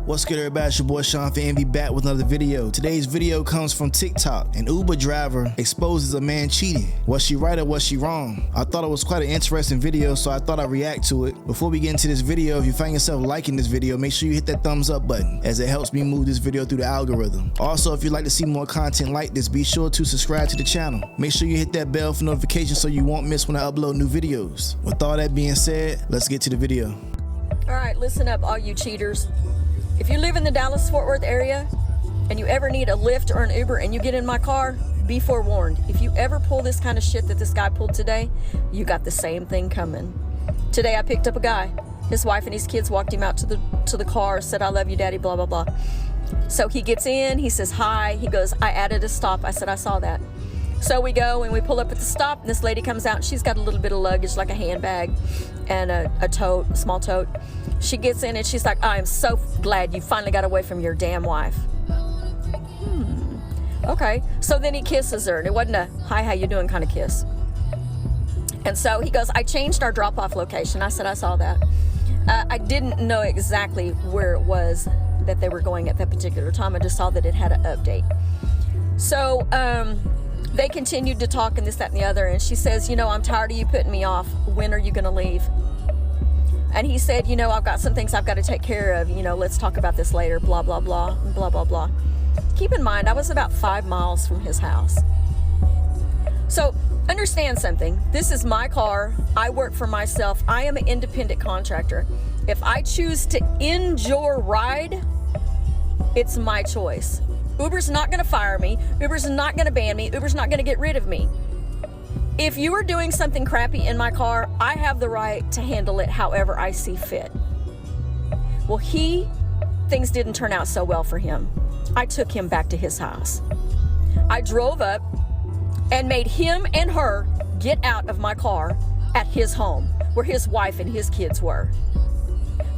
What's good, everybody? It's your boy Sean for Envy back with another video. Today's video comes from TikTok. An Uber driver exposes a man cheating. Was she right or was she wrong? I thought it was quite an interesting video, so I thought I'd react to it. Before we get into this video, if you find yourself liking this video, make sure you hit that thumbs up button, as it helps me move this video through the algorithm. Also, if you'd like to see more content like this, be sure to subscribe to the channel. Make sure you hit that bell for notifications so you won't miss when I upload new videos. With all that being said, let's get to the video. All right, listen up, all you cheaters. If you live in the Dallas-Fort Worth area and you ever need a Lyft or an Uber and you get in my car, be forewarned. If you ever pull this kind of shit that this guy pulled today, you got the same thing coming. Today I picked up a guy. His wife and his kids walked him out to the car, said, "I love you, daddy," blah, blah, blah. So he gets in, he says hi, he goes, "I added a stop." I said, "I saw that." So we go and we pull up at the stop, and this lady comes out and she's got a little bit of luggage, like a handbag and a tote, a small tote. She gets in and she's like, "I am so glad you finally got away from your damn wife." Okay. So then he kisses her, and it wasn't a "hi, how you doing" kind of kiss. And so he goes, "I changed our drop-off location." I said, "I saw that." I didn't know exactly where it was that they were going at that particular time. I just saw that it had an update. So they continued to talk and this, that, and the other. And she says, "You know, I'm tired of you putting me off. When are you going to leave?" And he said, "You know, I've got some things I've got to take care of. You know, let's talk about this later, blah, blah, blah, blah, blah, blah." Keep in mind, I was about 5 miles from his house. So understand something. This is my car. I work for myself. I am an independent contractor. If I choose to end your ride, it's my choice. Uber's not going to fire me. Uber's not going to ban me. Uber's not going to get rid of me. If you are doing something crappy in my car, I have the right to handle it however I see fit. Well, things didn't turn out so well for him. I took him back to his house. I drove up and made him and her get out of my car at his home, where his wife and his kids were.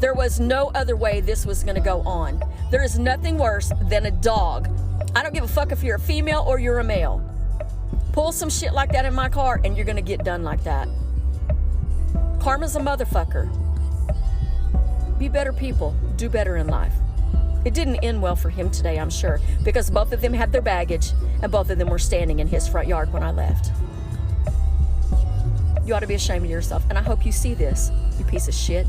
There was no other way this was going to go on. There is nothing worse than a dog. I don't give a fuck if you're a female or you're a male. Pull some shit like that in my car and you're gonna get done like that. Karma's a motherfucker. Be better people, do better in life. It didn't end well for him today, I'm sure, because both of them had their baggage and both of them were standing in his front yard when I left. You ought to be ashamed of yourself, and I hope you see this, you piece of shit.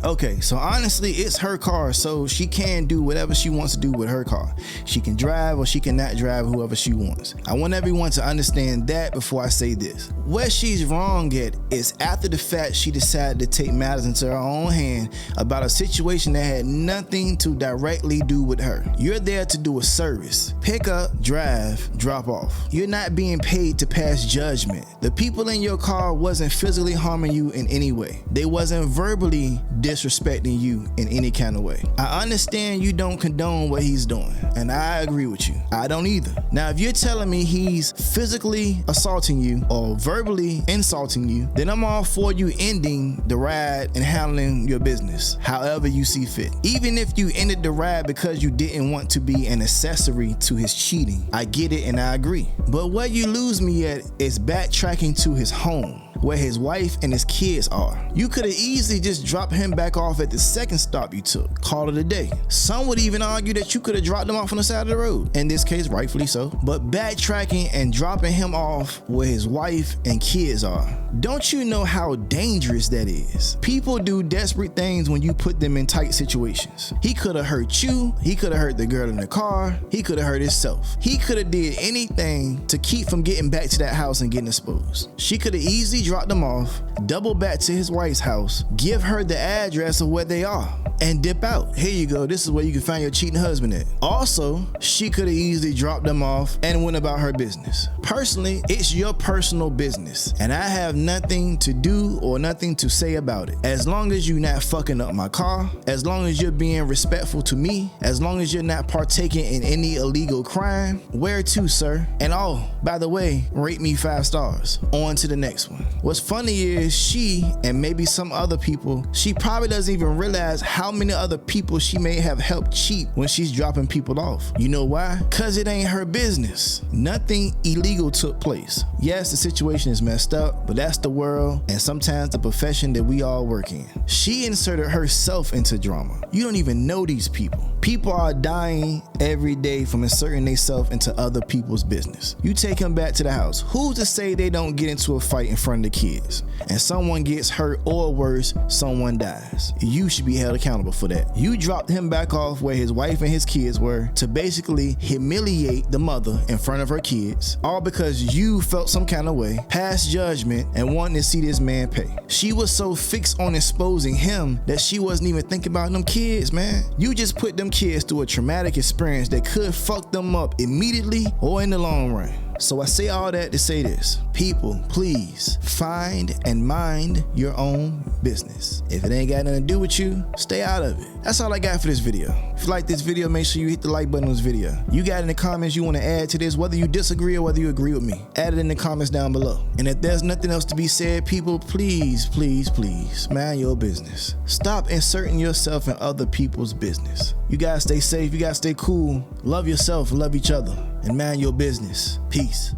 Okay, so honestly, it's her car, so she can do whatever she wants to do with her car. She can drive or she cannot drive whoever she wants. I want everyone to understand that before I say this. Where she's wrong at is after the fact she decided to take matters into her own hand about a situation that had nothing to directly do with her. You're there to do a service. Pick up, drive, drop off. You're not being paid to pass judgment. The people in your car wasn't physically harming you in any way. They wasn't verbally disrespecting you in any kind of way. I understand you don't condone what he's doing, and I agree with you. I don't either. Now, if you're telling me he's physically assaulting you or verbally insulting you, then I'm all for you ending the ride and handling your business however you see fit. Even if you ended the ride because you didn't want to be an accessory to his cheating, I get it and I agree. But where you lose me at is backtracking to his home, where his wife and his kids are. You could have easily just dropped him back off at the second stop you took. Call it a day. Some would even argue that you could have dropped him off on the side of the road. In this case, rightfully so. But backtracking and dropping him off where his wife and kids are, don't you know how dangerous that is? People do desperate things when you put them in tight situations. He could have hurt you. He could have hurt the girl in the car. He could have hurt himself. He could have did anything to keep from getting back to that house and getting exposed. She could have easily dropped them off, double back to his wife's house, give her the address of where they are, and dip out. Here you go, this is where you can find your cheating husband at. Also, she could have easily dropped them off and went about her business. Personally, it's your personal business, and I have nothing to do or nothing to say about it. As long as you're not fucking up my car, as long as you're being respectful to me, as long as you're not partaking in any illegal crime, where to, sir? And oh, by the way, rate me 5 stars. On to the next one. What's funny is she, and maybe some other people, she probably doesn't even realize how many other people she may have helped cheat when she's dropping people off. You know why? Cause it ain't her business. Nothing illegal took place. Yes, the situation is messed up, but that's That's the world and sometimes the profession that we all work in. She inserted herself into drama. You don't even know these people. People are dying every day from inserting themselves into other people's business. You take him back to the house. Who's to say they don't get into a fight in front of the kids and someone gets hurt, or worse, someone dies? You should be held accountable for that. You dropped him back off where his wife and his kids were to basically humiliate the mother in front of her kids, all because you felt some kind of way, passed judgment, and wanted to see this man pay. She was so fixed on exposing him that she wasn't even thinking about them kids, man. You just put them kids through a traumatic experience that could fuck them up immediately or in the long run. So I say all that to say this: people, please find and mind your own business. If it ain't got nothing to do with you, stay out of it. That's all I got for this video. If you like this video, make sure you hit the like button on this video. You got in the comments you want to add to this, whether you disagree or whether you agree with me. Add it in the comments down below. And if there's nothing else to be said, people, please, please, please mind your business. Stop inserting yourself in other people's business. You guys stay safe, you guys stay cool, love yourself, love each other, and mind your business. Peace.